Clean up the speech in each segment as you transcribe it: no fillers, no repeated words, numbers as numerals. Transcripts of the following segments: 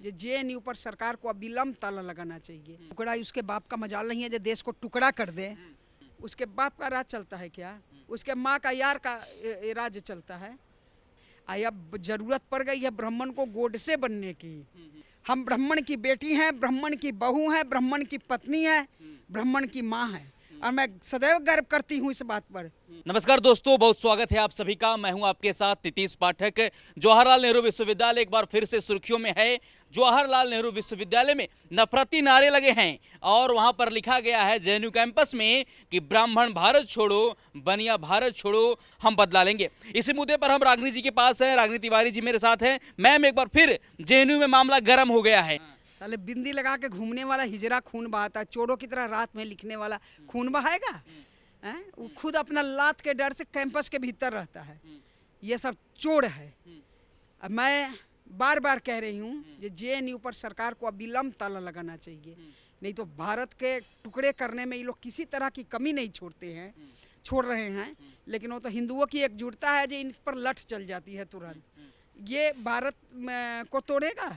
ये जेएनयू पर सरकार को अविलंब ताला लगाना चाहिए। टुकड़ा उसके बाप का मजाल नहीं है जो देश को टुकड़ा कर दे। उसके बाप का राज चलता है क्या? उसके माँ का यार का राज चलता है। अब जरूरत पड़ गई है ब्राह्मण को गोडसे बनने की। हम ब्राह्मण की बेटी हैं, ब्राह्मण की बहू हैं, ब्राह्मण की पत्नी है, ब्राह्मण की माँ है, और मैं सदैव गर्व करती हूँ इस बात पर। नमस्कार दोस्तों, बहुत स्वागत है आप सभी का। मैं हूं आपके साथ नीतीश पाठक। जवाहरलाल नेहरू विश्वविद्यालय एक बार फिर से सुर्खियों में है। जवाहरलाल नेहरू विश्वविद्यालय में नफरती नारे लगे हैं और वहां पर लिखा गया है जेएनयू कैंपस में कि ब्राह्मण भारत छोड़ो, बनिया भारत छोड़ो, हम बदला लेंगे। इसी मुद्दे पर हम रागनी जी के पास हैं। रागनी तिवारी जी मेरे साथ हैं। मैम, एक बार फिर जेएनयू में मामला गर्म हो गया है। साले बिंदी लगा के घूमने वाला हिजरा खून बहाता है, चोरों की तरह रात में लिखने वाला खून बहाएगा? वो खुद अपना लात के डर से कैंपस के भीतर रहता है। ये सब चोर है। अब मैं बार बार कह रही हूँ कि जेएनयू पर सरकार को अविलंब ताला लगाना चाहिए, नहीं तो भारत के टुकड़े करने में ये लोग किसी तरह की कमी नहीं छोड़ रहे हैं। लेकिन वो तो हिंदुओं की एकजुटता है जो इन पर लठ चल जाती है तुरंत। ये भारत को तोड़ेगा।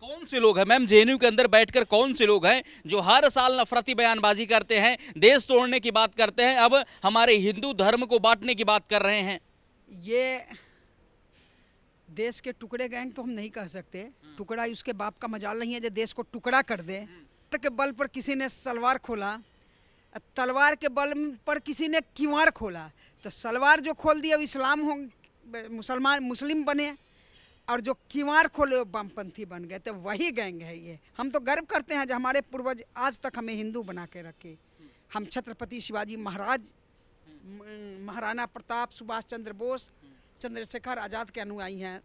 कौन से लोग हैं मैम जेएनयू के अंदर बैठकर, कौन से लोग हैं जो हर साल नफरती बयानबाजी करते हैं, देश तोड़ने की बात करते हैं, अब हमारे हिंदू धर्म को बांटने की बात कर रहे हैं? ये देश के टुकड़े गैंग तो हम नहीं कह सकते। टुकड़ा उसके बाप का मजाल नहीं है जो देश को टुकड़ा कर दे। के बल पर किसी ने सलवार खोला, तलवार के बल पर किसी ने किवाड़ खोला, तो सलवार जो खोल दिया वो इस्लाम हो, मुस्लिम बने, और जो किवाड़ खोले वो वामपंथी बन गए। तो वही गैंग है ये। हम तो गर्व करते हैं जो हमारे पूर्वज आज तक हमें हिंदू बना के रखे। हम छत्रपति शिवाजी महाराज, महाराणा प्रताप, सुभाष चंद्र बोस, चंद्रशेखर आज़ाद के अनुयायी हैं।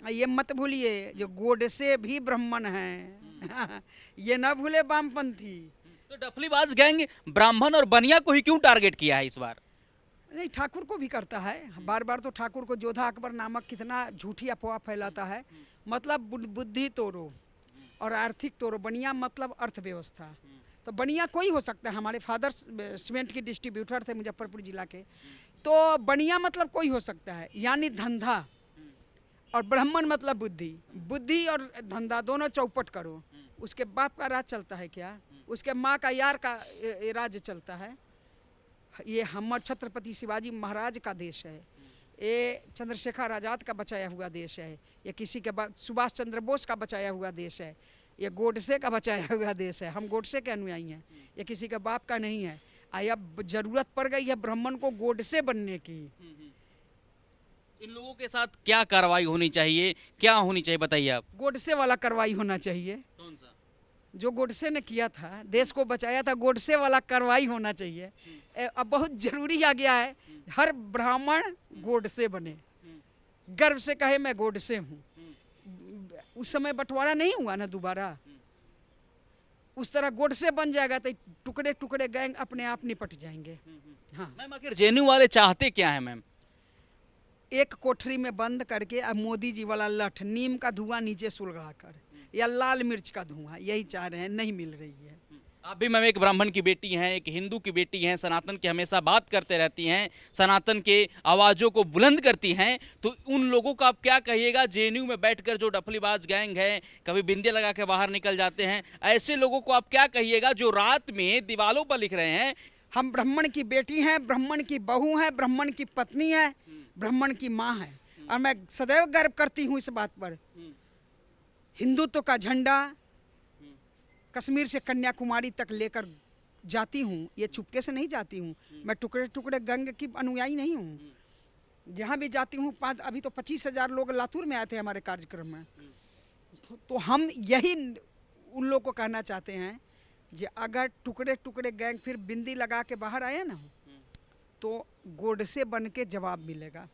ये मत भूलिए जो गोडसे भी ब्राह्मण हैं। ये ना भूले वामपंथी। तो डफलीबाज गैंग ब्राह्मण और बनिया को ही क्यों टारगेट किया है इस बार? नहीं, ठाकुर को भी करता है। बार बार तो ठाकुर को जोधा अकबर नामक कितना झूठी अफवाह फैलाता है। मतलब बुद्धि तोड़ो और आर्थिक तोड़ो। बनिया मतलब अर्थव्यवस्था। तो बनिया कोई हो सकता है। हमारे फादर सीमेंट के डिस्ट्रीब्यूटर थे मुजफ्फरपुर जिला के। तो बनिया मतलब कोई हो सकता है, यानी धंधा। और ब्राह्मण मतलब बुद्धि। बुद्धि और धंधा दोनों चौपट करो। उसके बाप का राज चलता है क्या? उसके माँ का यार का राज चलता है। ये हमर छत्रपति शिवाजी महाराज का देश है। ये चंद्रशेखर आज़ाद का बचाया हुआ देश है। ये किसी के सुभाष चंद्र बोस का बचाया हुआ देश है। ये गोडसे का बचाया हुआ देश है। हम गोडसे के अनुयायी हैं। ये किसी के बाप का नहीं है। अब जरूरत पड़ गई है ब्राह्मण को गोडसे बनने की। इन लोगों के साथ क्या कार्रवाई होनी चाहिए, क्या होनी चाहिए बताइए आप? गोडसे वाला कार्रवाई होना चाहिए। कौन सा? जो गोडसे ने किया था, देश को बचाया था, गोडसे वाला कार्रवाई होना चाहिए। अब बहुत जरूरी आ गया है हर ब्राह्मण गोडसे बने, गर्व से कहे मैं गोडसे हूँ। उस समय बंटवारा नहीं हुआ ना दोबारा, उस तरह गोडसे बन जाएगा तो टुकड़े टुकड़े गैंग अपने आप निपट जाएंगे। हाँ मैम, आखिर जेएनयू वाले चाहते क्या है मैम? एक कोठरी में बंद करके अब मोदी जी वाला लठ, नीम का धुआं नीचे सुलगा कर, या लाल मिर्च का धुआं, यही चाह रहे हैं। नहीं मिल रही है। आप भी मैम एक ब्राह्मण की बेटी हैं, एक हिंदू की बेटी हैं, सनातन की हमेशा बात करते रहती हैं, सनातन के आवाज़ों को बुलंद करती हैं, तो उन लोगों को आप क्या कहिएगा जेएनयू में बैठकर जो डफलीबाज गैंग है, कभी बिंदे लगा के बाहर निकल जाते हैं, ऐसे लोगों को आप क्या कहिएगा जो रात में दीवालों पर लिख रहे हैं हम ब्राह्मण की बेटी हैं, ब्राह्मण की बहू हैं, ब्राह्मण की पत्नी है, ब्राह्मण की माँ है, और मैं सदैव गर्व करती हूँ इस बात पर। हिंदुत्व का झंडा कश्मीर से कन्याकुमारी तक लेकर जाती हूँ। ये चुपके से नहीं जाती हूँ। मैं टुकड़े टुकड़े गंग की अनुयायी नहीं हूँ। जहाँ भी जाती हूँ, अभी तो 25,000 लोग लातूर में आए थे हमारे कार्यक्रम में। तो हम यही उन लोगों को कहना चाहते हैं कि अगर टुकड़े टुकड़े गैंग फिर बिंदी लगा के बाहर आए ना, तो गोडसे बन के जवाब मिलेगा।